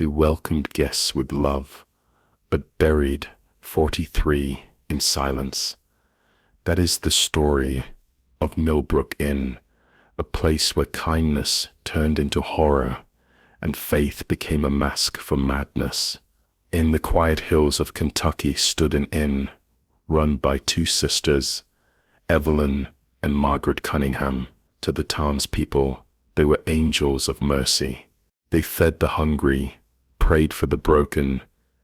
They welcomed guests with love, but buried 43 in silence. That is the story of Millbrook Inn, a place where kindness turned into horror and faith became a mask for madness. In the quiet hills of Kentucky stood an inn run by two sisters, Evelyn and Margaret Cunningham. To the townspeople, they were angels of mercy. They fed the hungry, prayed for the broken,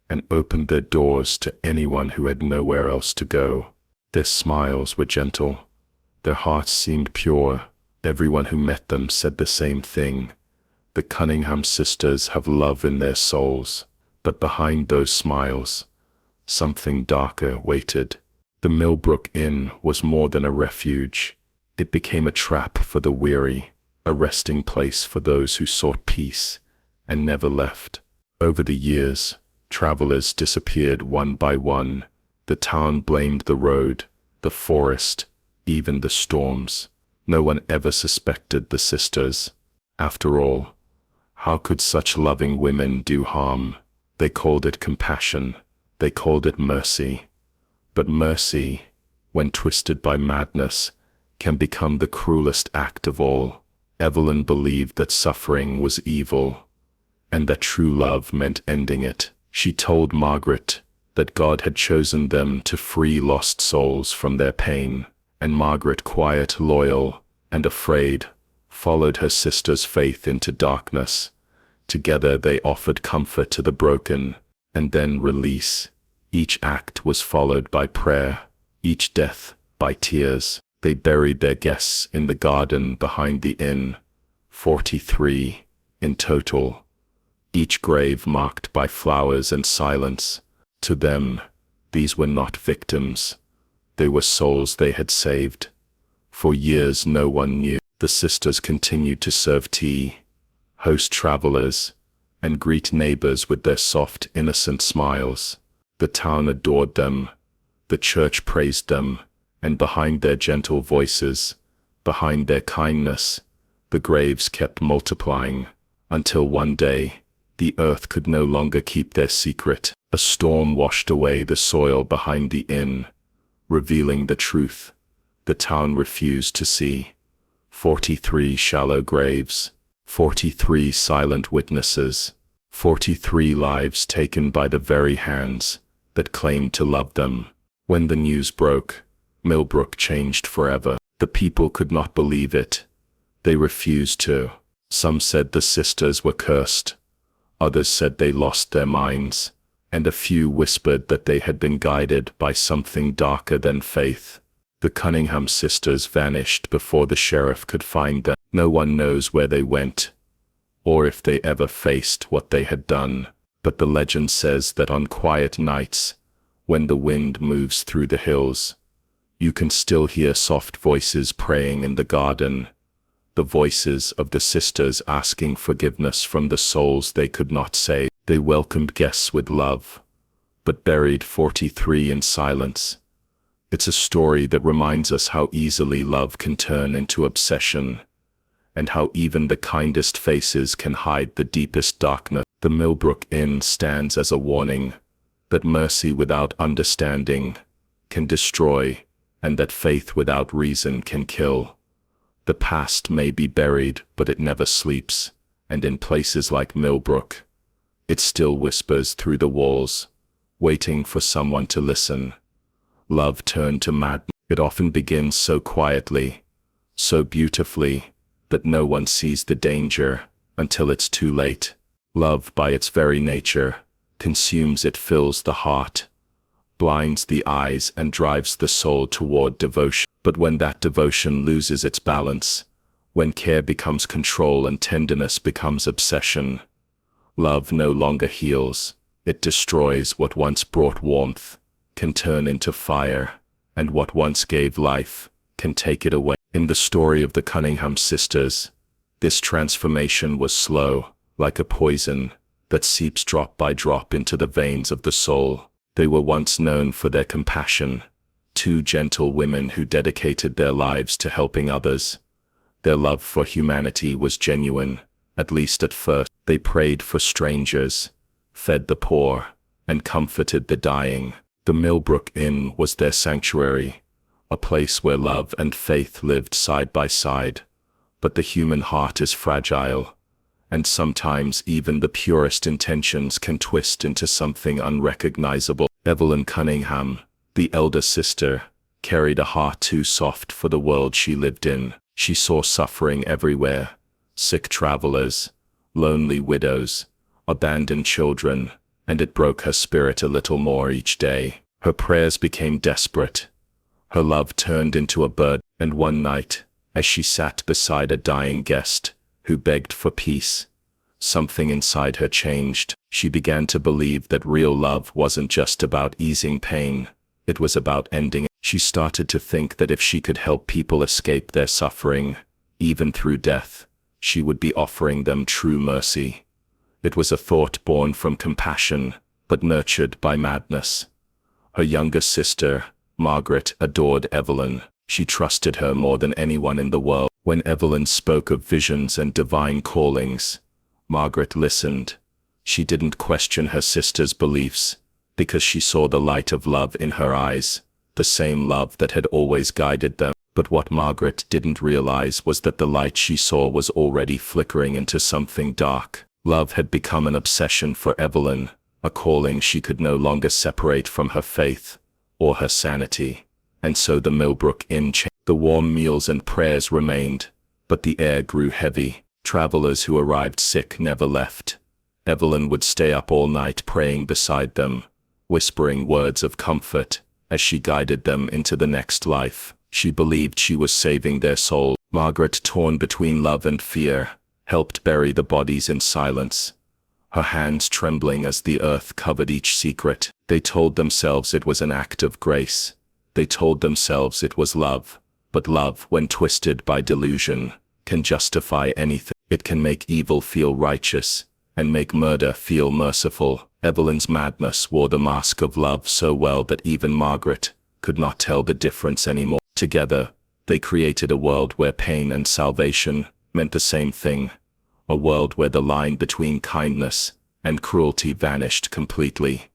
and opened their doors to anyone who had nowhere else to go. Their smiles were gentle. Their hearts seemed pure. Everyone who met them said the same thing. The Cunningham sisters have love in their souls. But behind those smiles, something darker waited. The Millbrook Inn was more than a refuge. It became a trap for the weary, a resting place for those who sought peace and never left. Over the years, travelers disappeared one by one. The town blamed the road, the forest, even the storms. No one ever suspected the sisters. After all, how could such loving women do harm? They called it compassion. They called it mercy. But mercy, when twisted by madness, can become the cruelest act of all. Evelyn believed that suffering was evil, and that true love meant ending it. She told Margaret that God had chosen them to free lost souls from their pain, and Margaret, quiet, loyal, and afraid, followed her sister's faith into darkness. Together they offered comfort to the broken, and then release. Each act was followed by prayer, each death by tears. They buried their guests in the garden behind the inn, 43 in total, each grave marked by flowers and silence. To them, these were not victims. They were souls they had saved. For years no one knew. The sisters continued to serve tea, host travelers, and greet neighbors with their soft, innocent smiles. The town adored them. The church praised them. And behind their gentle voices, behind their kindness, the graves kept multiplying, until one day, the earth could no longer keep their secret. A storm washed away the soil behind the inn, revealing the truth the town refused to see. 43 shallow graves, 43 silent witnesses, 43 lives taken by the very hands that claimed to love them. When the news broke, Millbrook changed forever. The people could not believe it. They refused to. Some said the sisters were cursed. Others said they lost their minds. And a few whispered that they had been guided by something darker than faith. The Cunningham sisters vanished before the sheriff could find them. No one knows where they went, or if they ever faced what they had done. But the legend says that on quiet nights, when the wind moves through the hills, you can still hear soft voices praying in the garden, the voices of the sisters asking forgiveness from the souls they could not save. They welcomed guests with love, but buried 43 in silence. It's a story that reminds us how easily love can turn into obsession, and how even the kindest faces can hide the deepest darkness. The Millbrook Inn stands as a warning that mercy without understanding can destroy, and that faith without reason can kill. The past may be buried, but it never sleeps, and in places like Millbrook, it still whispers through the walls, waiting for someone to listen. Love turned to madness. It often begins so quietly, so beautifully, that no one sees the danger until it's too late. Love, by its very nature, consumes. It fills the heart, blinds the eyes, and drives the soul toward devotion. But when that devotion loses its balance, when care becomes control and tenderness becomes obsession, love no longer heals. It destroys. What once brought warmth can turn into fire, and what once gave life can take it away. In the story of the Cunningham sisters, this transformation was slow, like a poison that seeps drop by drop into the veins of the soul. They were once known for their compassion, two gentle women who dedicated their lives to helping others. Their love for humanity was genuine, at least at first. They prayed for strangers, fed the poor, and comforted the dying. The Millbrook Inn was their sanctuary, a place where love and faith lived side by side. But the human heart is fragile, and sometimes even the purest intentions can twist into something unrecognizable. Evelyn Cunningham, the elder sister, carried a heart too soft for the world she lived in. She saw suffering everywhere: sick travelers, lonely widows, abandoned children, and it broke her spirit a little more each day. Her prayers became desperate. Her love turned into a burden, and one night, as she sat beside a dying guest who begged for peace, something inside her changed. She began to believe that real love wasn't just about easing pain, it was about ending it. She started to think that if she could help people escape their suffering, even through death, she would be offering them true mercy. It was a thought born from compassion, but nurtured by madness. Her younger sister, Margaret, adored Evelyn. She trusted her more than anyone in the world. When Evelyn spoke of visions and divine callings, Margaret listened. She didn't question her sister's beliefs, because she saw the light of love in her eyes, the same love that had always guided them. But what Margaret didn't realize was that the light she saw was already flickering into something dark. Love had become an obsession for Evelyn, a calling she could no longer separate from her faith or her sanity. And so the Millbrook Inn changed. The warm meals and prayers remained, but the air grew heavy. Travelers who arrived sick never left. Evelyn would stay up all night praying beside them, whispering words of comfort as she guided them into the next life. She believed she was saving their soul. Margaret, torn between love and fear, helped bury the bodies in silence, her hands trembling as the earth covered each secret. They told themselves it was an act of grace. They told themselves it was love. But love, when twisted by delusion, can justify anything. It can make evil feel righteous, and make murder feel merciful. Evelyn's madness wore the mask of love so well that even Margaret could not tell the difference anymore. Together, they created a world where pain and salvation meant the same thing. A world where the line between kindness and cruelty vanished completely.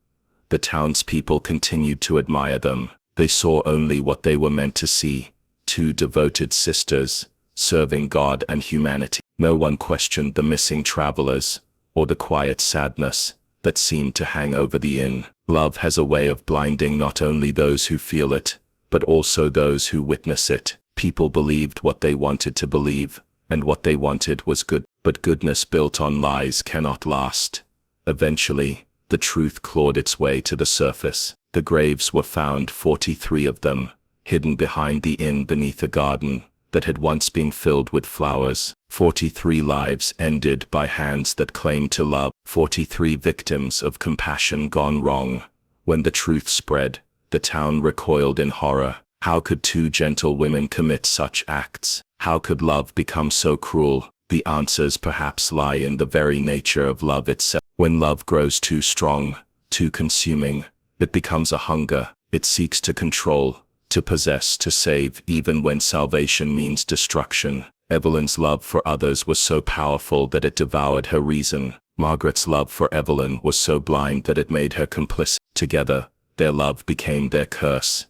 The townspeople continued to admire them. They saw only what they were meant to see: two devoted sisters, serving God and humanity. No one questioned the missing travelers, or the quiet sadness that seemed to hang over the inn. Love has a way of blinding not only those who feel it, but also those who witness it. People believed what they wanted to believe, and what they wanted was good. But goodness built on lies cannot last. Eventually, the truth clawed its way to the surface. The graves were found, 43 of them, hidden behind the inn beneath a garden that had once been filled with flowers. 43 lives ended by hands that claimed to love. 43 victims of compassion gone wrong. When the truth spread, the town recoiled in horror. How could two gentle women commit such acts? How could love become so cruel? The answers perhaps lie in the very nature of love itself. When love grows too strong, too consuming, it becomes a hunger. It seeks to control, to possess, to save, even when salvation means destruction. Evelyn's love for others was so powerful that it devoured her reason. Margaret's love for Evelyn was so blind that it made her complicit. Together, their love became their curse.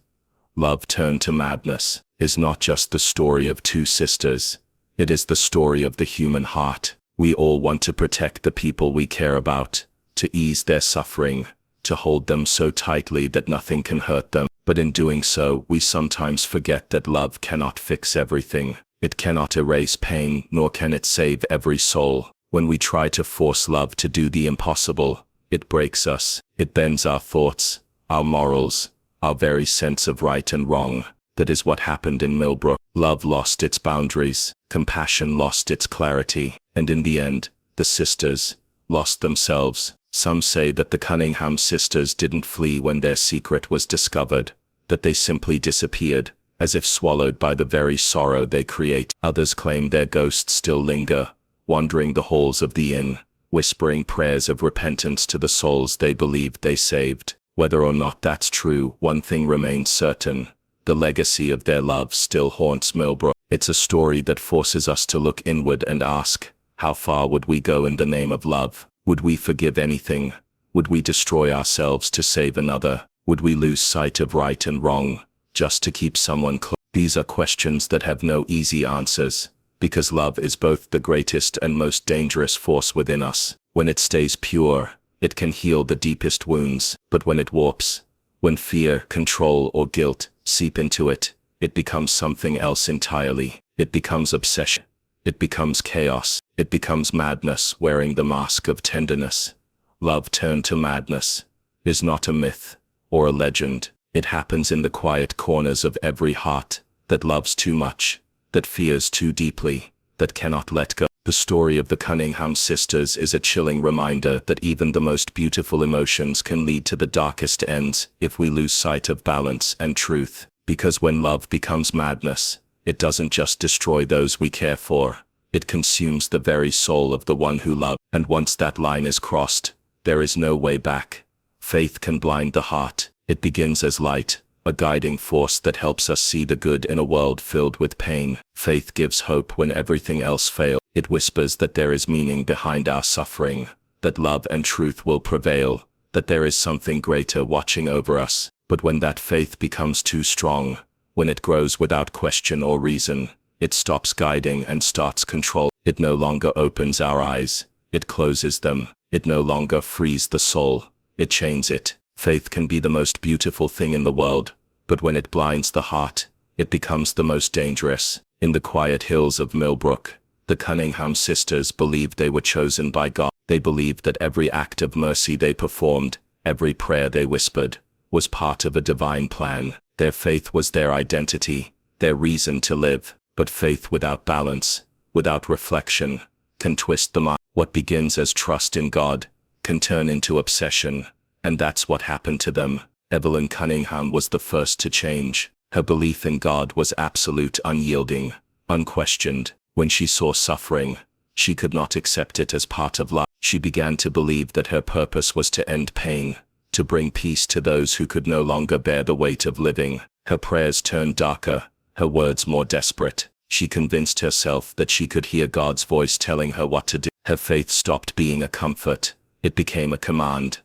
Love turned to madness is not just the story of two sisters. It is the story of the human heart. We all want to protect the people we care about, to ease their suffering, to hold them so tightly that nothing can hurt them. But in doing so, we sometimes forget that love cannot fix everything. It cannot erase pain, nor can it save every soul. When we try to force love to do the impossible, it breaks us. It bends our thoughts, our morals, our very sense of right and wrong. That is what happened in Millbrook. Love lost its boundaries, compassion lost its clarity, and in the end, the sisters lost themselves. Some say that the Cunningham sisters didn't flee when their secret was discovered, that they simply disappeared, as if swallowed by the very sorrow they create. Others claim their ghosts still linger, wandering the halls of the inn, whispering prayers of repentance to the souls they believed they saved. Whether or not that's true, one thing remains certain: the legacy of their love still haunts Millbrook. It's a story that forces us to look inward and ask, How far would we go in the name of love? Would we forgive anything? Would we destroy ourselves to save another? Would we lose sight of right and wrong just to keep someone close? These are questions that have no easy answers, because love is both the greatest and most dangerous force within us. When it stays pure, it can heal the deepest wounds, but when it warps, when fear, control, or guilt seep into it, it becomes something else entirely. It becomes obsession. It becomes chaos. It becomes madness wearing the mask of tenderness. Love turned to madness is not a myth or a legend. It happens in the quiet corners of every heart that loves too much, that fears too deeply, that cannot let go. The story of the Cunningham sisters is a chilling reminder that even the most beautiful emotions can lead to the darkest ends if we lose sight of balance and truth. Because when love becomes madness, it doesn't just destroy those we care for, it consumes the very soul of the one who loved. And once that line is crossed, there is no way back. Faith can blind the heart. It begins as light, a guiding force that helps us see the good in a world filled with pain. Faith gives hope when everything else fails. It whispers that there is meaning behind our suffering, that love and truth will prevail, that there is something greater watching over us. But when that faith becomes too strong, when it grows without question or reason, it stops guiding and starts control. It no longer opens our eyes, it closes them. It no longer frees the soul, it chains it. Faith can be the most beautiful thing in the world, but when it blinds the heart, it becomes the most dangerous. In the quiet hills of Millbrook, the Cunningham sisters believed they were chosen by God. They believed that every act of mercy they performed, every prayer they whispered, was part of a divine plan. Their faith was their identity, their reason to live. But faith without balance, without reflection, can twist the mind. What begins as trust in God can turn into obsession, and that's what happened to them. Evelyn Cunningham was the first to change. Her belief in God was absolute, unyielding, unquestioned. When she saw suffering, she could not accept it as part of life. She began to believe that her purpose was to end pain, to bring peace to those who could no longer bear the weight of living. Her prayers turned darker, her words more desperate. She convinced herself that she could hear God's voice telling her what to do. Her faith stopped being a comfort. It became a command.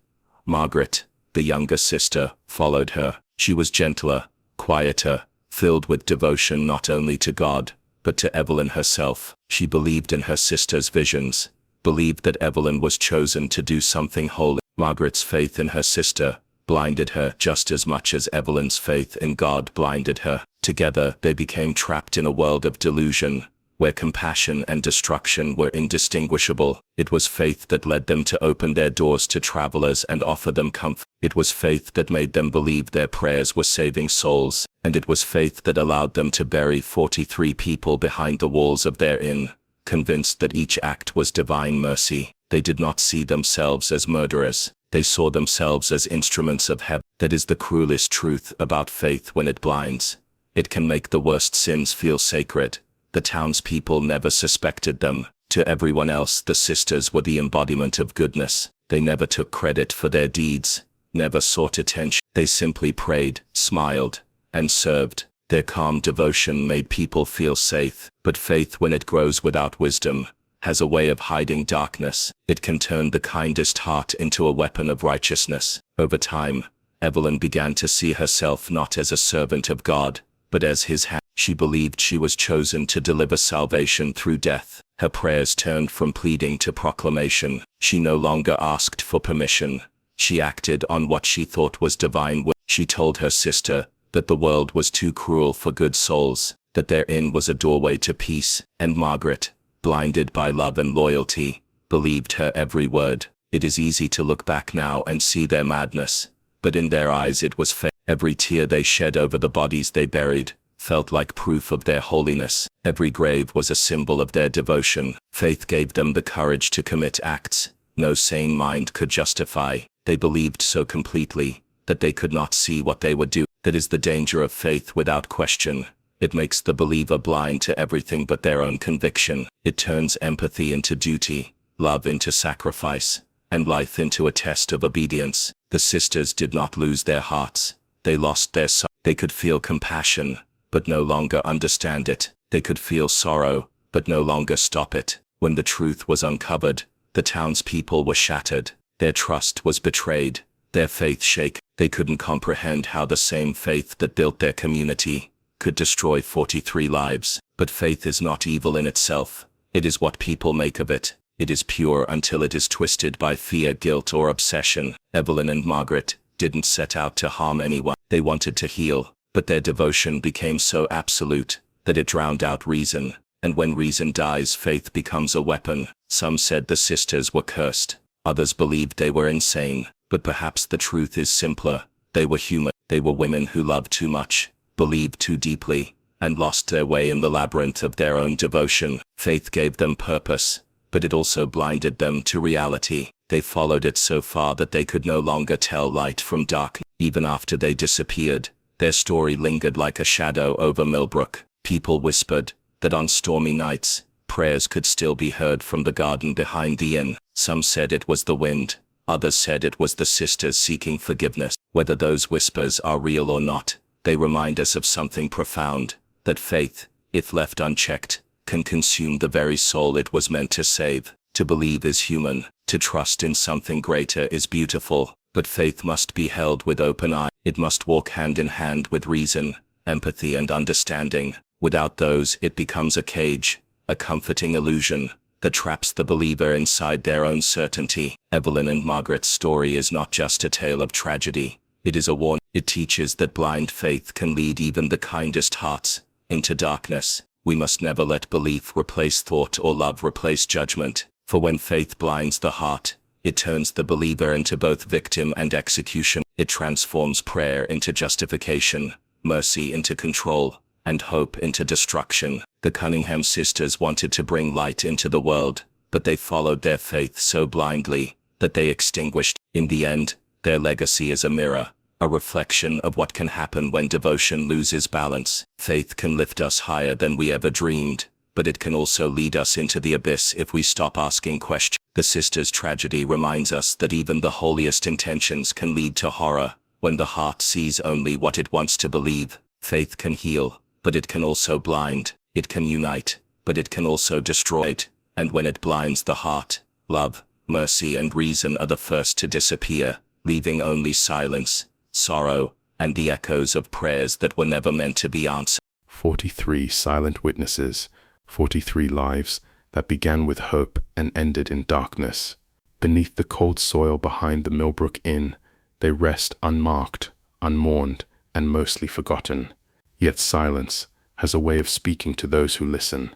Margaret, the younger sister, followed her. She was gentler, quieter, filled with devotion not only to God, but to Evelyn herself. She believed in her sister's visions, believed that Evelyn was chosen to do something holy. Margaret's faith in her sister blinded her just as much as Evelyn's faith in God blinded her. Together, they became trapped in a world of delusion, where compassion and destruction were indistinguishable. It was faith that led them to open their doors to travelers and offer them comfort. It was faith that made them believe their prayers were saving souls, and it was faith that allowed them to bury 43 people behind the walls of their inn, convinced that each act was divine mercy. They did not see themselves as murderers. They saw themselves as instruments of heaven. That is the cruelest truth about faith when it blinds. It can make the worst sins feel sacred. The townspeople never suspected them. To everyone else, the sisters were the embodiment of goodness. They never took credit for their deeds, never sought attention. They simply prayed, smiled, and served. Their calm devotion made people feel safe. But faith, when it grows without wisdom, has a way of hiding darkness. It can turn the kindest heart into a weapon of righteousness. Over time, Evelyn began to see herself not as a servant of God, but as his hand. She believed she was chosen to deliver salvation through death. Her prayers turned from pleading to proclamation. She no longer asked for permission. She acted on what she thought was divine will. She told her sister that the world was too cruel for good souls, that their inn was a doorway to peace, and Margaret, blinded by love and loyalty, believed her every word. It is easy to look back now and see their madness, but in their eyes it was faith. Every tear they shed over the bodies they buried felt like proof of their holiness. Every grave was a symbol of their devotion. Faith gave them the courage to commit acts no sane mind could justify. They believed so completely that they could not see what they would do. That is the danger of faith without question. It makes the believer blind to everything but their own conviction. It turns empathy into duty, love into sacrifice, and life into a test of obedience. The sisters did not lose their hearts. They lost their sight. They could feel compassion, but no longer understand it. They could feel sorrow, but no longer stop it. When the truth was uncovered, the townspeople were shattered. Their trust was betrayed, their faith shaken. They couldn't comprehend how the same faith that built their community could destroy 43 lives. But faith is not evil in itself. It is what people make of it. It is pure until it is twisted by fear, guilt, or obsession. Evelyn and Margaret didn't set out to harm anyone. They wanted to heal, but their devotion became so absolute that it drowned out reason. And when reason dies, faith becomes a weapon. Some said the sisters were cursed. Others believed they were insane. But perhaps the truth is simpler. They were human. They were women who loved too much, believed too deeply, and lost their way in the labyrinth of their own devotion. Faith gave them purpose, but it also blinded them to reality. They followed it so far that they could no longer tell light from dark. Even after they disappeared, their story lingered like a shadow over Millbrook. People whispered that on stormy nights, prayers could still be heard from the garden behind the inn. Some said it was the wind. Others said it was the sisters seeking forgiveness. Whether those whispers are real or not, they remind us of something profound, that faith, if left unchecked, can consume the very soul it was meant to save. To believe is human. To trust in something greater is beautiful. But faith must be held with open eye. It must walk hand in hand with reason, empathy, and understanding. Without those, it becomes a cage, a comforting illusion that traps the believer inside their own certainty. Evelyn and Margaret's story is not just a tale of tragedy. It is a warning. It teaches that blind faith can lead even the kindest hearts into darkness. We must never let belief replace thought or love replace judgment. For when faith blinds the heart, it turns the believer into both victim and execution. It transforms prayer into justification, mercy into control, and hope into destruction. The Cunningham sisters wanted to bring light into the world, but they followed their faith so blindly that they extinguished. In the end, their legacy is a mirror, a reflection of what can happen when devotion loses balance. Faith can lift us higher than we ever dreamed, but it can also lead us into the abyss if we stop asking questions. The sisters' tragedy reminds us that even the holiest intentions can lead to horror when the heart sees only what it wants to believe. Faith can heal, but it can also blind. It can unite, but it can also destroy it. And when it blinds the heart, love, mercy, and reason are the first to disappear, leaving only silence, sorrow, and the echoes of prayers that were never meant to be answered. 43 silent witnesses, 43 lives that began with hope and ended in darkness. Beneath the cold soil behind the Millbrook Inn, they rest unmarked, unmourned, and mostly forgotten. Yet silence has a way of speaking to those who listen.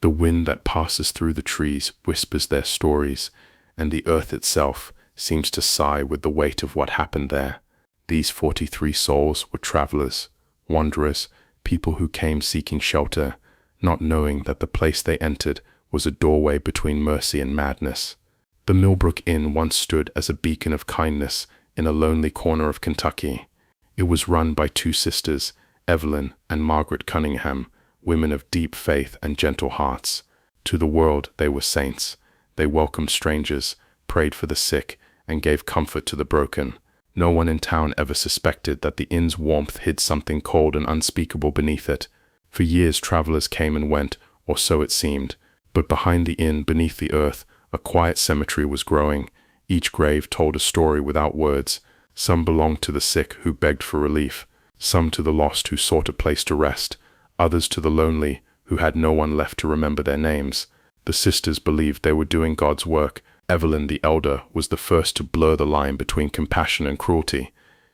The wind that passes through the trees whispers their stories, and the earth itself seems to sigh with the weight of what happened there. These 43 souls were travelers, wanderers, people who came seeking shelter, not knowing that the place they entered was a doorway between mercy and madness. The Millbrook Inn once stood as a beacon of kindness in a lonely corner of Kentucky. It was run by two sisters, Evelyn and Margaret Cunningham, women of deep faith and gentle hearts. To the world, they were saints. They welcomed strangers, prayed for the sick, and gave comfort to the broken. No one in town ever suspected that the inn's warmth hid something cold and unspeakable beneath it. For years, travelers came and went, or so it seemed. But behind the inn, beneath the earth, a quiet cemetery was growing. Each grave told a story without words. Some belonged to the sick who begged for relief, some to the lost who sought a place to rest, others to the lonely who had no one left to remember their names. The sisters believed they were doing God's work. Evelyn, the elder, was the first to blur the line between compassion and cruelty.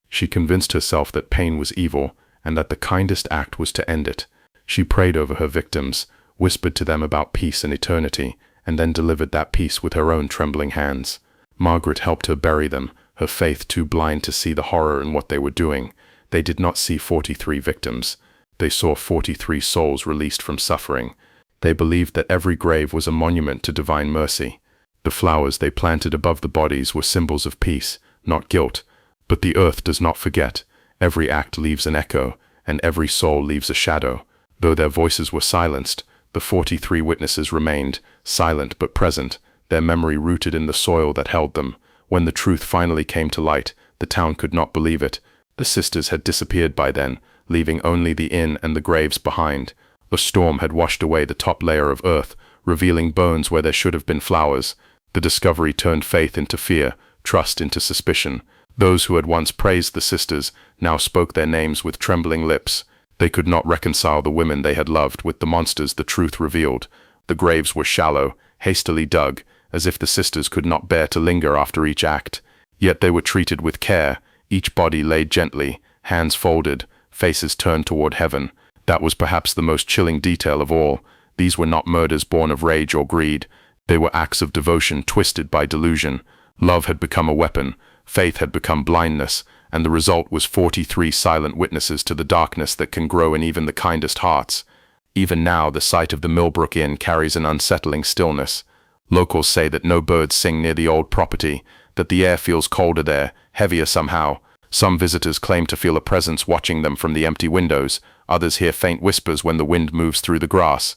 She convinced herself that pain was evil, and that the kindest act was to end it. She prayed over her victims, whispered to them about peace and eternity, and then delivered that peace with her own trembling hands. Margaret helped her bury them, her faith too blind to see the horror in what they were doing. They did not see 43 victims. They saw 43 souls released from suffering. They believed that every grave was a monument to divine mercy. The flowers they planted above the bodies were symbols of peace, not guilt. But the earth does not forget. Every act leaves an echo, and every soul leaves a shadow. Though their voices were silenced, the 43 witnesses remained, silent but present, their memory rooted in the soil that held them. When the truth finally came to light, the town could not believe it. The sisters had disappeared by then, leaving only the inn and the graves behind. A storm had washed away the top layer of earth, revealing bones where there should have been flowers. The discovery turned faith into fear, trust into suspicion. Those who had once praised the sisters now spoke their names with trembling lips. They could not reconcile the women they had loved with the monsters the truth revealed. The graves were shallow, hastily dug, as if the sisters could not bear to linger after each act. Yet they were treated with care, each body laid gently, hands folded, faces turned toward heaven. That was perhaps the most chilling detail of all. These were not murders born of rage or greed. They were acts of devotion twisted by delusion. Love had become a weapon, faith had become blindness, and the result was 43 silent witnesses to the darkness that can grow in even the kindest hearts. Even now, the sight of the Millbrook Inn carries an unsettling stillness. Locals say that no birds sing near the old property, that the air feels colder there, heavier somehow. Some visitors claim to feel a presence watching them from the empty windows. Others hear faint whispers when the wind moves through the grass.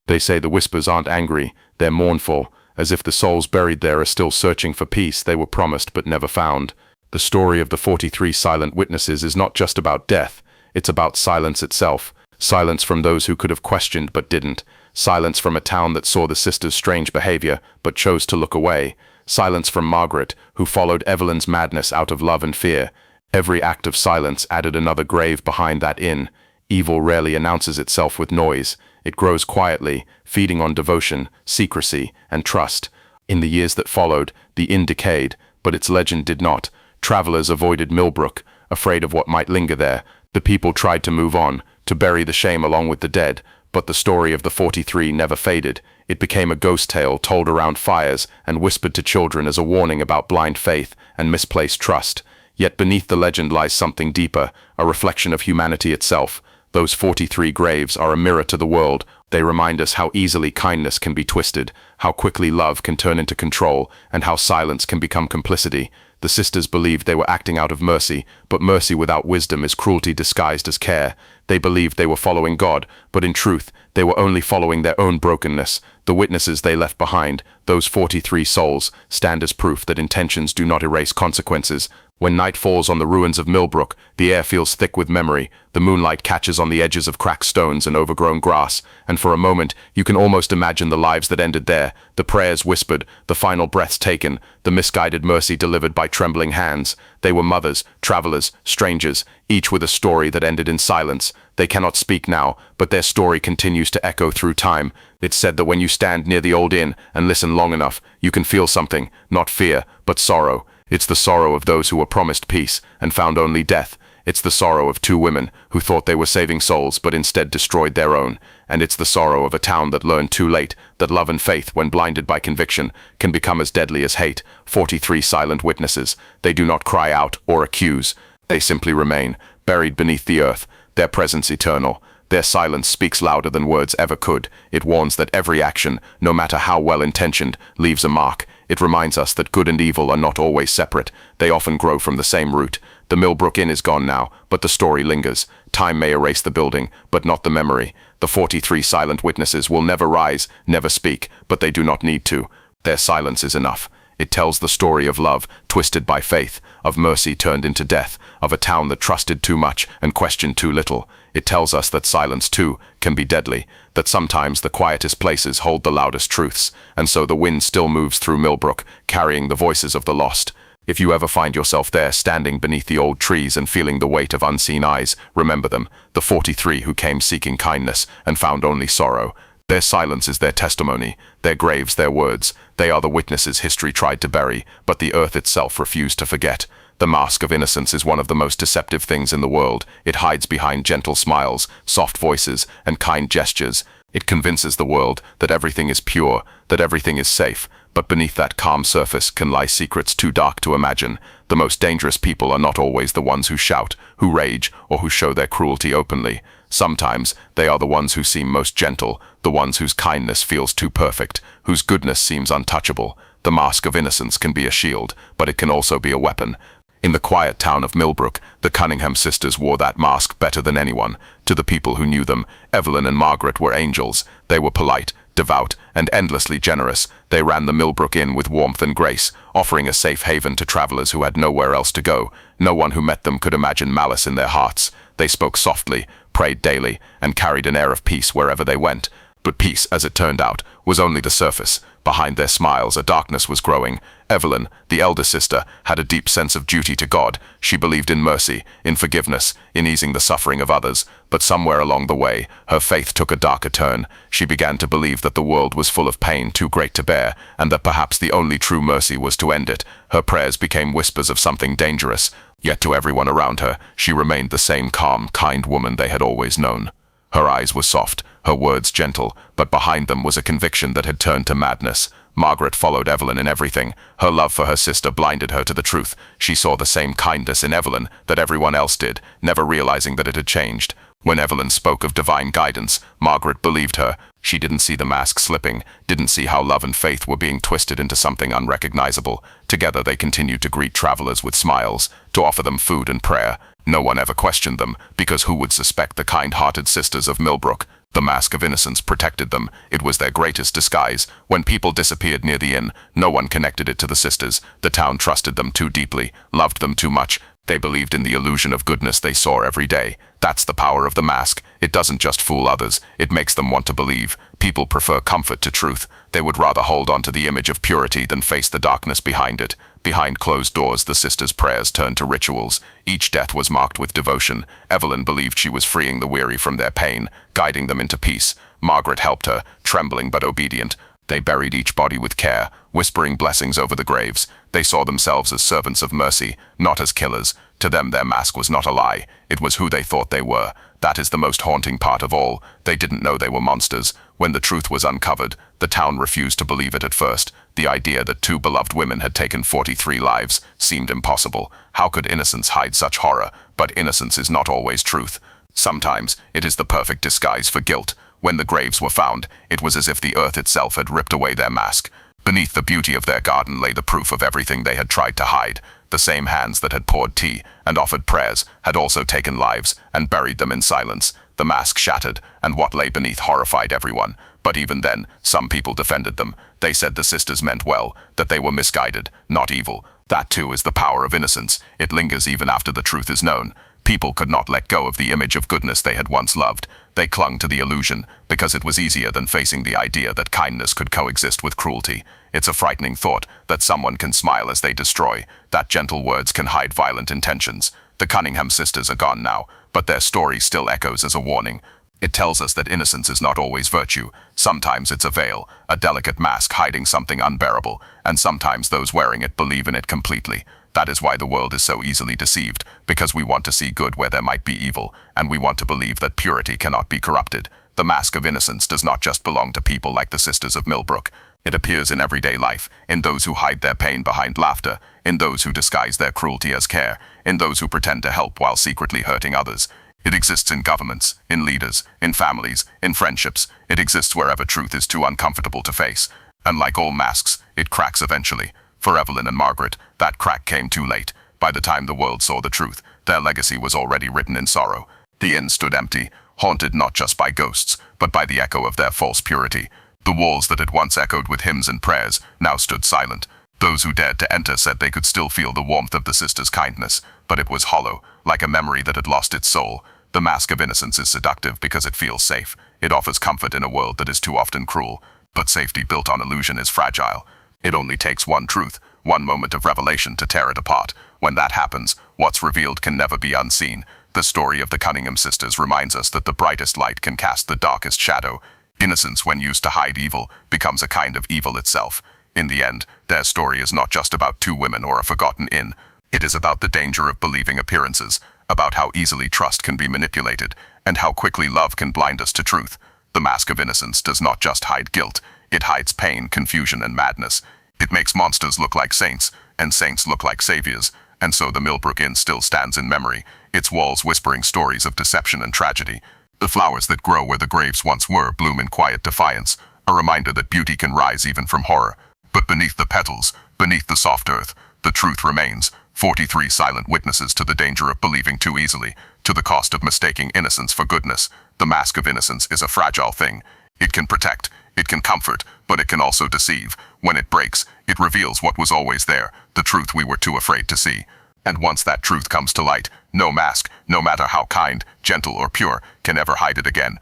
They say the whispers aren't angry, they're mournful, as if the souls buried there are still searching for peace they were promised but never found. The story of the 43 silent witnesses is not just about death, it's about silence itself. Silence from those who could have questioned but didn't. Silence from a town that saw the sisters' strange behavior but chose to look away. Silence from Margaret, who followed Evelyn's madness out of love and fear. Every act of silence added another grave behind that inn. Evil rarely announces itself with noise. It grows quietly, feeding on devotion, secrecy, and trust. In the years that followed, the inn decayed, but its legend did not. Travelers avoided Millbrook, afraid of what might linger there. The people tried to move on, to bury the shame along with the dead, but the story of the 43 never faded. It became a ghost tale told around fires and whispered to children as a warning about blind faith and misplaced trust. Yet beneath the legend lies something deeper, a reflection of humanity itself. Those 43 graves are a mirror to the world. They remind us how easily kindness can be twisted, how quickly love can turn into control, and how silence can become complicity. The sisters believed they were acting out of mercy, but mercy without wisdom is cruelty disguised as care. They believed they were following God, but in truth, they were only following their own brokenness. The witnesses they left behind, those 43 souls, stand as proof that intentions do not erase consequences. When night falls on the ruins of Millbrook, the air feels thick with memory. The moonlight catches on the edges of cracked stones and overgrown grass, and for a moment, you can almost imagine the lives that ended there, the prayers whispered, the final breaths taken, the misguided mercy delivered by trembling hands. They were mothers, travelers, strangers, each with a story that ended in silence. They cannot speak now, but their story continues to echo through time. It's said that when you stand near the old inn and listen long enough, you can feel something, not fear, but sorrow. It's the sorrow of those who were promised peace and found only death. It's the sorrow of two women who thought they were saving souls but instead destroyed their own. And it's the sorrow of a town that learned too late that love and faith, when blinded by conviction, can become as deadly as hate. 43 silent witnesses. They do not cry out or accuse. They simply remain, buried beneath the earth, their presence eternal. Their silence speaks louder than words ever could. It warns that every action, no matter how well-intentioned, leaves a mark. It reminds us that good and evil are not always separate. They often grow from the same root. The Millbrook Inn is gone now, but the story lingers. Time may erase the building, but not the memory. The 43 silent witnesses will never rise, never speak, but they do not need to. Their silence is enough. It tells the story of love, twisted by faith, of mercy turned into death, of a town that trusted too much and questioned too little. It tells us that silence, too, can be deadly, that sometimes the quietest places hold the loudest truths, and so the wind still moves through Millbrook, carrying the voices of the lost. If you ever find yourself there, standing beneath the old trees and feeling the weight of unseen eyes, remember them, the 43 who came seeking kindness and found only sorrow. Their silence is their testimony, their graves their words. They are the witnesses history tried to bury, but the earth itself refused to forget. The mask of innocence is one of the most deceptive things in the world. It hides behind gentle smiles, soft voices, and kind gestures. It convinces the world that everything is pure, that everything is safe, but beneath that calm surface can lie secrets too dark to imagine. The most dangerous people are not always the ones who shout, who rage, or who show their cruelty openly. Sometimes they are the ones who seem most gentle, the ones whose kindness feels too perfect, whose goodness seems untouchable. The mask of innocence can be a shield, but it can also be a weapon. In the quiet town of Millbrook, the Cunningham sisters wore that mask better than anyone. To the people who knew them, Evelyn and Margaret were angels. They were polite, devout, and endlessly generous. They ran the Millbrook Inn with warmth and grace, offering a safe haven to travelers who had nowhere else to go. No one who met them could imagine malice in their hearts. They spoke softly, prayed daily, and carried an air of peace wherever they went. But peace, as it turned out, was only the surface. Behind their smiles, a darkness was growing. Evelyn, the elder sister, had a deep sense of duty to God. She believed in mercy, in forgiveness, in easing the suffering of others. But somewhere along the way, her faith took a darker turn. She began to believe that the world was full of pain too great to bear, and that perhaps the only true mercy was to end it. Her prayers became whispers of something dangerous. Yet to everyone around her, she remained the same calm, kind woman they had always known. Her eyes were soft, her words gentle, but behind them was a conviction that had turned to madness. Margaret followed Evelyn in everything. Her love for her sister blinded her to the truth. She saw the same kindness in Evelyn that everyone else did, never realizing that it had changed. When Evelyn spoke of divine guidance, Margaret believed her. She didn't see the mask slipping, didn't see how love and faith were being twisted into something unrecognizable. Together they continued to greet travelers with smiles, to offer them food and prayer. No one ever questioned them, because who would suspect the kind-hearted sisters of Millbrook? The mask of innocence protected them. It was their greatest disguise. When people disappeared near the inn, no one connected it to the sisters. The town trusted them too deeply, loved them too much. They believed in the illusion of goodness they saw every day. That's the power of the mask. It doesn't just fool others, it makes them want to believe. People prefer comfort to truth. They would rather hold on to the image of purity than face the darkness behind it. Behind closed doors, the sisters' prayers turned to rituals. Each death was marked with devotion. Evelyn believed she was freeing the weary from their pain, guiding them into peace. Margaret helped her, trembling but obedient. They buried each body with care, whispering blessings over the graves. They saw themselves as servants of mercy, not as killers. To them, their mask was not a lie. It was who they thought they were. That is the most haunting part of all. They didn't know they were monsters. When the truth was uncovered, the town refused to believe it at first. The idea that two beloved women had taken 43 lives seemed impossible. How could innocence hide such horror? But innocence is not always truth. Sometimes it is the perfect disguise for guilt. When the graves were found, it was as if the earth itself had ripped away their mask. Beneath the beauty of their garden lay the proof of everything they had tried to hide. The same hands that had poured tea and offered prayers had also taken lives and buried them in silence. The mask shattered, and what lay beneath horrified everyone. But even then, some people defended them. They said the sisters meant well, that they were misguided, not evil. That too is the power of innocence. It lingers even after the truth is known. People could not let go of the image of goodness they had once loved. They clung to the illusion, because it was easier than facing the idea that kindness could coexist with cruelty. It's a frightening thought, that someone can smile as they destroy, that gentle words can hide violent intentions. The Cunningham sisters are gone now, but their story still echoes as a warning. It tells us that innocence is not always virtue. Sometimes it's a veil, a delicate mask hiding something unbearable, and sometimes those wearing it believe in it completely. That is why the world is so easily deceived, because we want to see good where there might be evil, and we want to believe that purity cannot be corrupted. The mask of innocence does not just belong to people like the sisters of Millbrook. It appears in everyday life, in those who hide their pain behind laughter, in those who disguise their cruelty as care, in those who pretend to help while secretly hurting others. It exists in governments, in leaders, in families, in friendships. It exists wherever truth is too uncomfortable to face. And like all masks, it cracks eventually. For Evelyn and Margaret, that crack came too late. By the time the world saw the truth, their legacy was already written in sorrow. The inn stood empty, haunted not just by ghosts, but by the echo of their false purity. The walls that had once echoed with hymns and prayers now stood silent. Those who dared to enter said they could still feel the warmth of the sisters' kindness, but it was hollow, like a memory that had lost its soul. The mask of innocence is seductive because it feels safe. It offers comfort in a world that is too often cruel. But safety built on illusion is fragile. It only takes one truth, one moment of revelation to tear it apart. When that happens, what's revealed can never be unseen. The story of the Cunningham sisters reminds us that the brightest light can cast the darkest shadow. Innocence, when used to hide evil, becomes a kind of evil itself. In the end, their story is not just about two women or a forgotten inn. It is about the danger of believing appearances, about how easily trust can be manipulated, and how quickly love can blind us to truth. The mask of innocence does not just hide guilt, it hides pain, confusion, and madness. It makes monsters look like saints, and saints look like saviors, and so the Millbrook Inn still stands in memory, its walls whispering stories of deception and tragedy. The flowers that grow where the graves once were bloom in quiet defiance, a reminder that beauty can rise even from horror. But beneath the petals, beneath the soft earth, the truth remains. 43 silent witnesses to the danger of believing too easily, to the cost of mistaking innocence for goodness. The mask of innocence is a fragile thing. It can protect, it can comfort, but it can also deceive. When it breaks, it reveals what was always there, the truth we were too afraid to see. And once that truth comes to light, no mask, no matter how kind, gentle, or pure, can ever hide it again.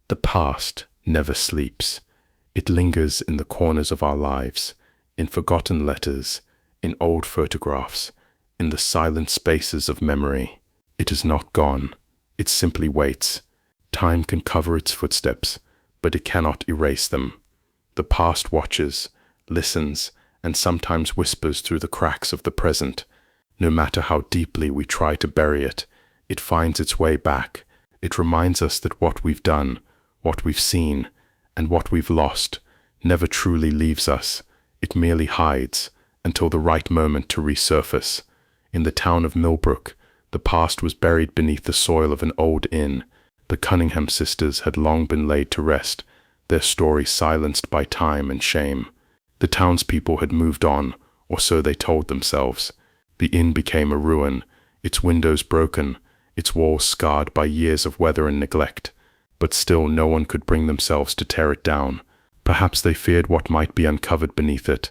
The past never sleeps. It lingers in the corners of our lives, in forgotten letters, in old photographs, in the silent spaces of memory. It is not gone. It simply waits. Time can cover its footsteps, but it cannot erase them. The past watches, listens, and sometimes whispers through the cracks of the present. No matter how deeply we try to bury it, it finds its way back. It reminds us that what we've done, what we've seen, and what we've lost never truly leaves us. It merely hides until the right moment to resurface. In the town of Millbrook, the past was buried beneath the soil of an old inn. The Cunningham sisters had long been laid to rest, their story silenced by time and shame. The townspeople had moved on, or so they told themselves. The inn became a ruin, its windows broken, its walls scarred by years of weather and neglect. But still no one could bring themselves to tear it down. Perhaps they feared what might be uncovered beneath it.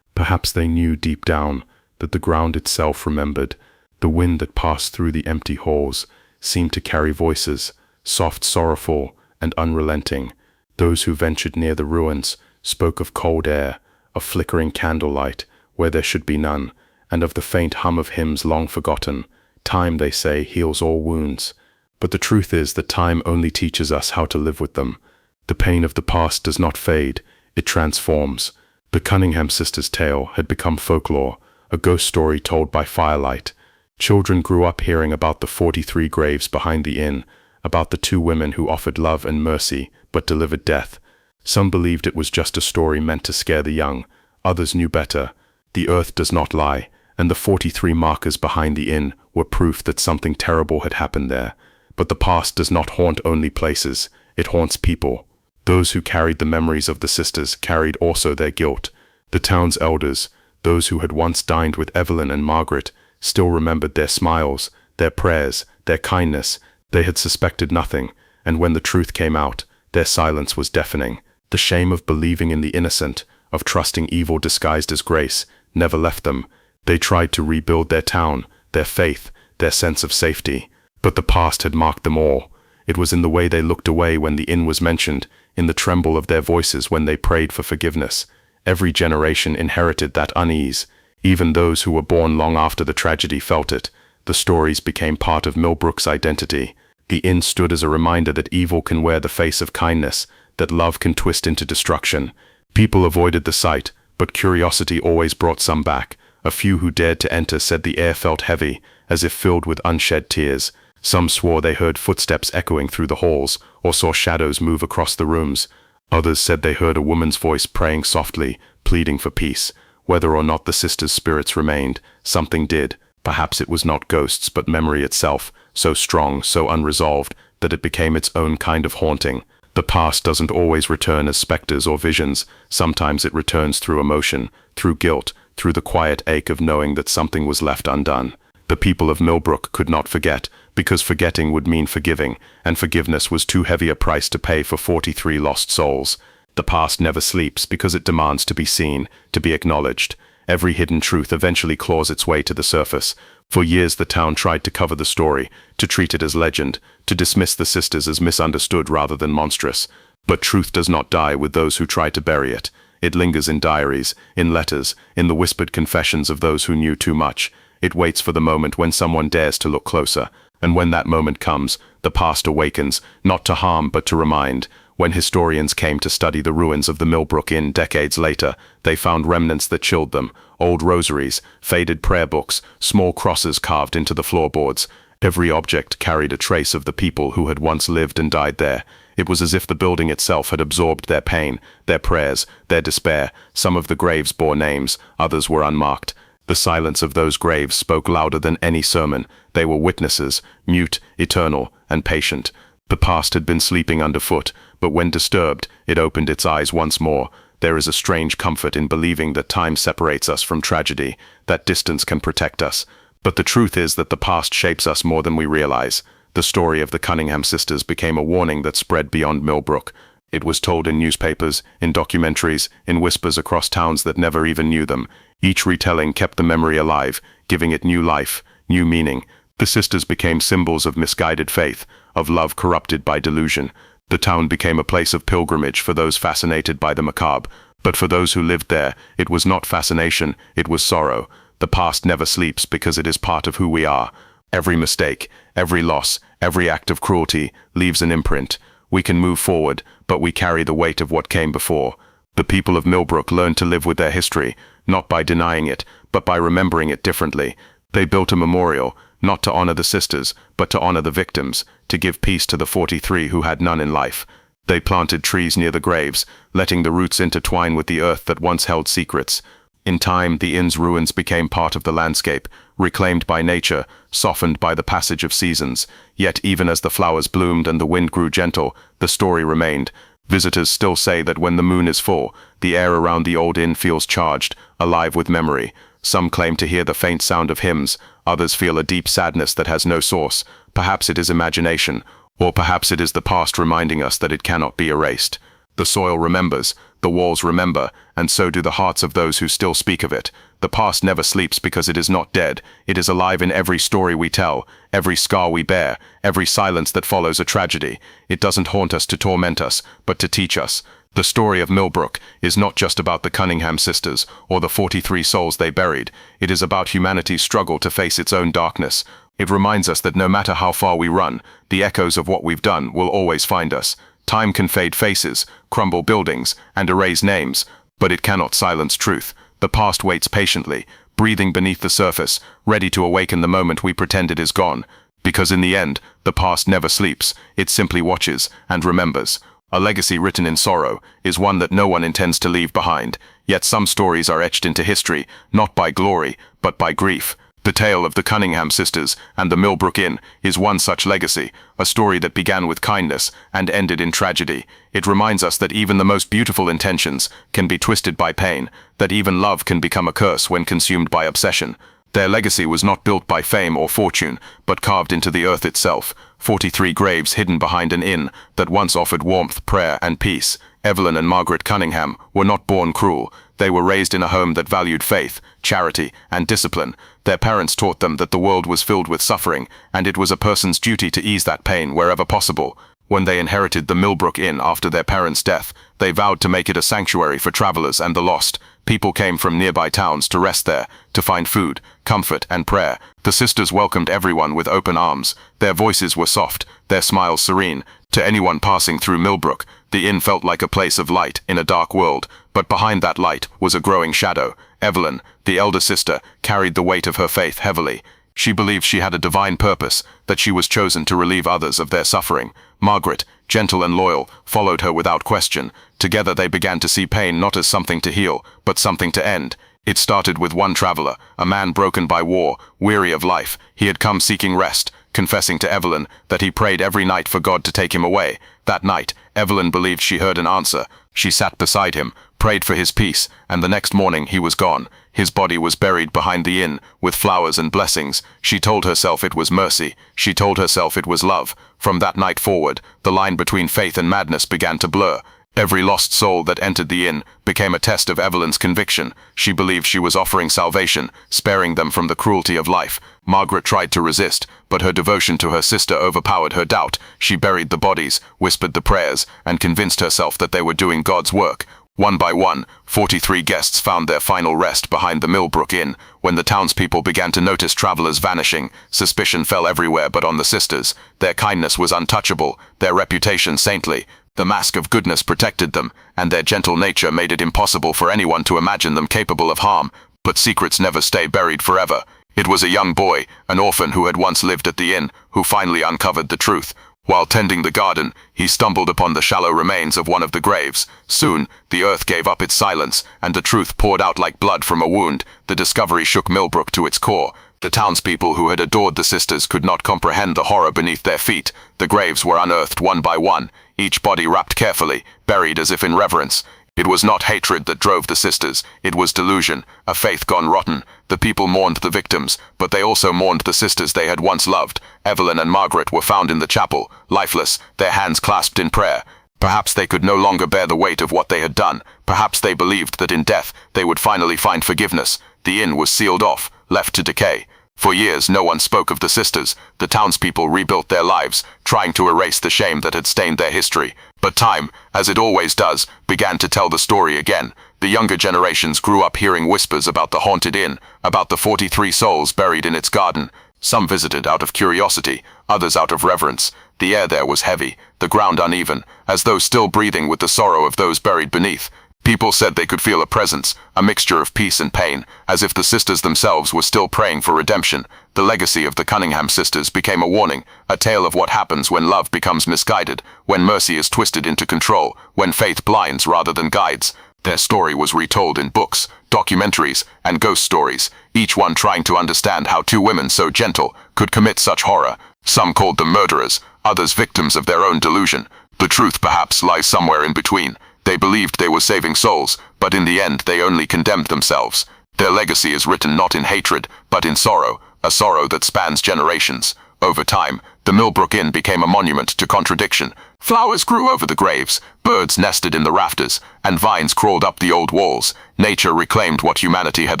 Perhaps they knew deep down that the ground itself remembered. The wind that passed through the empty halls seemed to carry voices, soft, sorrowful, and unrelenting. Those who ventured near the ruins spoke of cold air, of flickering candlelight where there should be none, and of the faint hum of hymns long forgotten. Time, they say, heals all wounds. But the truth is that time only teaches us how to live with them. The pain of the past does not fade, it transforms. The Cunningham sisters' tale had become folklore, a ghost story told by firelight. Children grew up hearing about the 43 graves behind the inn, about the 2 women who offered love and mercy but delivered death. Some believed it was just a story meant to scare the young. Others knew better. The earth does not lie, and the 43 markers behind the inn were proof that something terrible had happened there. But the past does not haunt only places, it haunts people. Those who carried the memories of the sisters carried also their guilt. The town's elders, those who had once dined with Evelyn and Margaret, still remembered their smiles, their prayers, their kindness. They had suspected nothing, and when the truth came out, their silence was deafening. The shame of believing in the innocent, of trusting evil disguised as grace, never left them. They tried to rebuild their town, their faith, their sense of safety. But the past had marked them all. It was in the way they looked away when the inn was mentioned, in the tremble of their voices when they prayed for forgiveness. Every generation inherited that unease. Even those who were born long after the tragedy felt it. The stories became part of Millbrook's identity. The inn stood as a reminder that evil can wear the face of kindness, that love can twist into destruction. People avoided the sight, but curiosity always brought some back. A few who dared to enter said the air felt heavy, as if filled with unshed tears. Some swore they heard footsteps echoing through the halls, or saw shadows move across the rooms. Others said they heard a woman's voice praying softly, pleading for peace. Whether or not the sisters' spirits remained, something did. Perhaps it was not ghosts but memory itself, so strong, so unresolved, that it became its own kind of haunting. The past doesn't always return as specters or visions. Sometimes it returns through emotion, through guilt, through the quiet ache of knowing that something was left undone. The people of Millbrook could not forget, because forgetting would mean forgiving, and forgiveness was too heavy a price to pay for 43 lost souls. The past never sleeps because it demands to be seen, to be acknowledged. Every hidden truth eventually claws its way to the surface. For years the town tried to cover the story, to treat it as legend, to dismiss the sisters as misunderstood rather than monstrous. But truth does not die with those who try to bury it. It lingers in diaries, in letters, in the whispered confessions of those who knew too much. It waits for the moment when someone dares to look closer. And when that moment comes, the past awakens, not to harm but to remind. When historians came to study the ruins of the Millbrook Inn decades later, they found remnants that chilled them: old rosaries, faded prayer books, small crosses carved into the floorboards. Every object carried a trace of the people who had once lived and died there. It was as if the building itself had absorbed their pain, their prayers, their despair. Some of the graves bore names, others were unmarked. The silence of those graves spoke louder than any sermon. They were witnesses, mute, eternal, and patient. The past had been sleeping underfoot, but when disturbed, it opened its eyes once more. There is a strange comfort in believing that time separates us from tragedy, that distance can protect us. But the truth is that the past shapes us more than we realize. The story of the Cunningham sisters became a warning that spread beyond Millbrook. It was told in newspapers, in documentaries, in whispers across towns that never even knew them. Each retelling kept the memory alive, giving it new life, new meaning. The sisters became symbols of misguided faith, of love corrupted by delusion. The town became a place of pilgrimage for those fascinated by the macabre, but for those who lived there, it was not fascination, it was sorrow. The past never sleeps because it is part of who we are. Every mistake, every loss, every act of cruelty leaves an imprint. We can move forward, but we carry the weight of what came before. The people of Millbrook learned to live with their history, not by denying it, but by remembering it differently. They built a memorial, not to honor the sisters, but to honor the victims, to give peace to the 43 who had none in life. They planted trees near the graves, letting the roots intertwine with the earth that once held secrets. In time, the inn's ruins became part of the landscape, reclaimed by nature, softened by the passage of seasons. Yet even as the flowers bloomed and the wind grew gentle, the story remained. Visitors still say that when the moon is full, the air around the old inn feels charged, alive with memory. Some claim to hear the faint sound of hymns, others feel a deep sadness that has no source. Perhaps it is imagination, or perhaps it is the past reminding us that it cannot be erased. The soil remembers, the walls remember, and so do the hearts of those who still speak of it. The past never sleeps because it is not dead. It is alive in every story we tell, every scar we bear, every silence that follows a tragedy. It doesn't haunt us to torment us, but to teach us. The story of Millbrook is not just about the Cunningham sisters or the 43 souls they buried. It is about humanity's struggle to face its own darkness. It reminds us that no matter how far we run, the echoes of what we've done will always find us. Time can fade faces, crumble buildings, and erase names, but it cannot silence truth. The past waits patiently, breathing beneath the surface, ready to awaken the moment we pretend it is gone. Because in the end, the past never sleeps, it simply watches and remembers. A legacy written in sorrow is one that no one intends to leave behind, yet some stories are etched into history, not by glory, but by grief. The tale of the Cunningham sisters and the Millbrook Inn is one such legacy, a story that began with kindness and ended in tragedy. It reminds us that even the most beautiful intentions can be twisted by pain, that even love can become a curse when consumed by obsession. Their legacy was not built by fame or fortune, but carved into the earth itself. 43 graves hidden behind an inn that once offered warmth, prayer, and peace. Evelyn and Margaret Cunningham were not born cruel. They were raised in a home that valued faith, charity, and discipline. Their parents taught them that the world was filled with suffering, and it was a person's duty to ease that pain wherever possible. When they inherited the Millbrook Inn after their parents' death, they vowed to make it a sanctuary for travelers and the lost. People came from nearby towns to rest there, to find food, comfort, and prayer. The sisters welcomed everyone with open arms. Their voices were soft, their smiles serene. To anyone passing through Millbrook, the inn felt like a place of light in a dark world, but behind that light was a growing shadow. Evelyn, the elder sister, carried the weight of her faith heavily. She believed she had a divine purpose, that she was chosen to relieve others of their suffering. Margaret, gentle and loyal, followed her without question. Together they began to see pain not as something to heal, but something to end. It started with one traveler, a man broken by war, weary of life. He had come seeking rest, confessing to Evelyn that he prayed every night for God to take him away. That night, Evelyn believed she heard an answer. She sat beside him, prayed for his peace, and the next morning he was gone. His body was buried behind the inn, with flowers and blessings. She told herself it was mercy. She told herself it was love. From that night forward, the line between faith and madness began to blur. Every lost soul that entered the inn became a test of Evelyn's conviction. She believed she was offering salvation, sparing them from the cruelty of life. Margaret tried to resist, but her devotion to her sister overpowered her doubt. She buried the bodies, whispered the prayers, and convinced herself that they were doing God's work. One by one, 43 guests found their final rest behind the Millbrook Inn. When the townspeople began to notice travelers vanishing, suspicion fell everywhere but on the sisters. Their kindness was untouchable, their reputation saintly. The mask of goodness protected them, and their gentle nature made it impossible for anyone to imagine them capable of harm. But secrets never stay buried forever. It was a young boy, an orphan who had once lived at the inn, who finally uncovered the truth. While tending the garden, he stumbled upon the shallow remains of one of the graves. Soon, the earth gave up its silence, and the truth poured out like blood from a wound. The discovery shook Millbrook to its core. The townspeople who had adored the sisters could not comprehend the horror beneath their feet. The graves were unearthed one by one, each body wrapped carefully, buried as if in reverence. It was not hatred that drove the sisters, it was delusion, a faith gone rotten. The people mourned the victims, but they also mourned the sisters they had once loved. Evelyn and Margaret were found in the chapel, lifeless, their hands clasped in prayer. Perhaps they could no longer bear the weight of what they had done. Perhaps they believed that in death they would finally find forgiveness. The inn was sealed off, left to decay. For years, no one spoke of the sisters. The townspeople rebuilt their lives, trying to erase the shame that had stained their history. But time, as it always does, began to tell the story again. The younger generations grew up hearing whispers about the haunted inn, about the 43 souls buried in its garden. Some visited out of curiosity, others out of reverence. The air there was heavy, the ground uneven, as though still breathing with the sorrow of those buried beneath. People said they could feel a presence, a mixture of peace and pain, as if the sisters themselves were still praying for redemption. The legacy of the Cunningham sisters became a warning, a tale of what happens when love becomes misguided, when mercy is twisted into control, when faith blinds rather than guides. Their story was retold in books, documentaries, and ghost stories, each one trying to understand how two women so gentle could commit such horror. Some called them murderers, others victims of their own delusion. The truth perhaps lies somewhere in between. They believed they were saving souls, but in the end they only condemned themselves. Their legacy is written not in hatred, but in sorrow, a sorrow that spans generations. Over time, the Millbrook Inn became a monument to contradiction. Flowers grew over the graves, birds nested in the rafters, and vines crawled up the old walls. Nature reclaimed what humanity had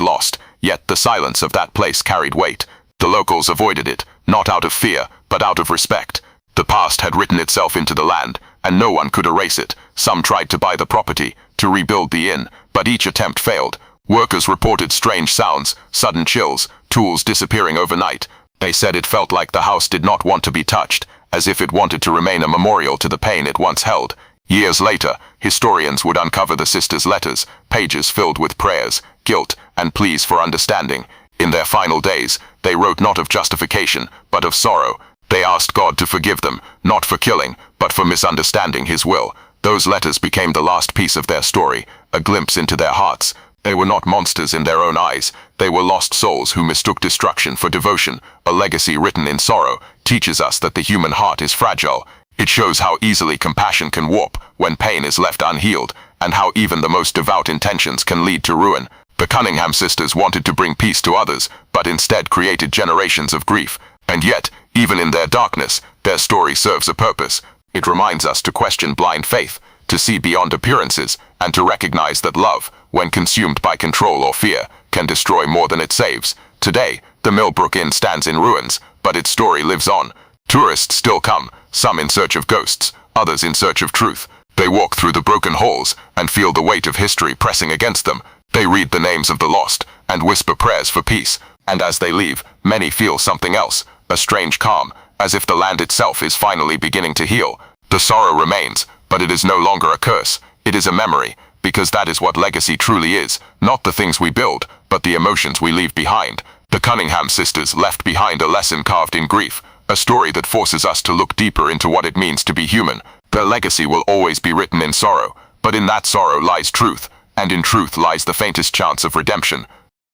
lost, yet the silence of that place carried weight. The locals avoided it, not out of fear, but out of respect. The past had written itself into the land, and no one could erase it. Some tried to buy the property, to rebuild the inn, but each attempt failed. Workers reported strange sounds, sudden chills, tools disappearing overnight. They said it felt like the house did not want to be touched, as if it wanted to remain a memorial to the pain it once held. Years later, historians would uncover the sisters' letters, pages filled with prayers, guilt, and pleas for understanding. In their final days, they wrote not of justification, but of sorrow. They asked God to forgive them, not for killing, but for misunderstanding his will. Those letters became the last piece of their story, a glimpse into their hearts. They were not monsters in their own eyes. They were lost souls who mistook destruction for devotion. A legacy written in sorrow teaches us that the human heart is fragile. It shows how easily compassion can warp when pain is left unhealed, and how even the most devout intentions can lead to ruin. The Cunningham sisters wanted to bring peace to others, but instead created generations of grief. And yet, even in their darkness, their story serves a purpose. It reminds us to question blind faith, to see beyond appearances, and to recognize that love, when consumed by control or fear, can destroy more than it saves. Today, the Millbrook Inn stands in ruins, but its story lives on. Tourists still come, some in search of ghosts, others in search of truth. They walk through the broken halls and feel the weight of history pressing against them. They read the names of the lost and whisper prayers for peace. And as they leave, many feel something else, a strange calm, as if the land itself is finally beginning to heal. The sorrow remains, but it is no longer a curse. It is a memory, because that is what legacy truly is, not the things we build, but the emotions we leave behind. The Cunningham sisters left behind a lesson carved in grief, a story that forces us to look deeper into what it means to be human. Their legacy will always be written in sorrow, but in that sorrow lies truth, and in truth lies the faintest chance of redemption.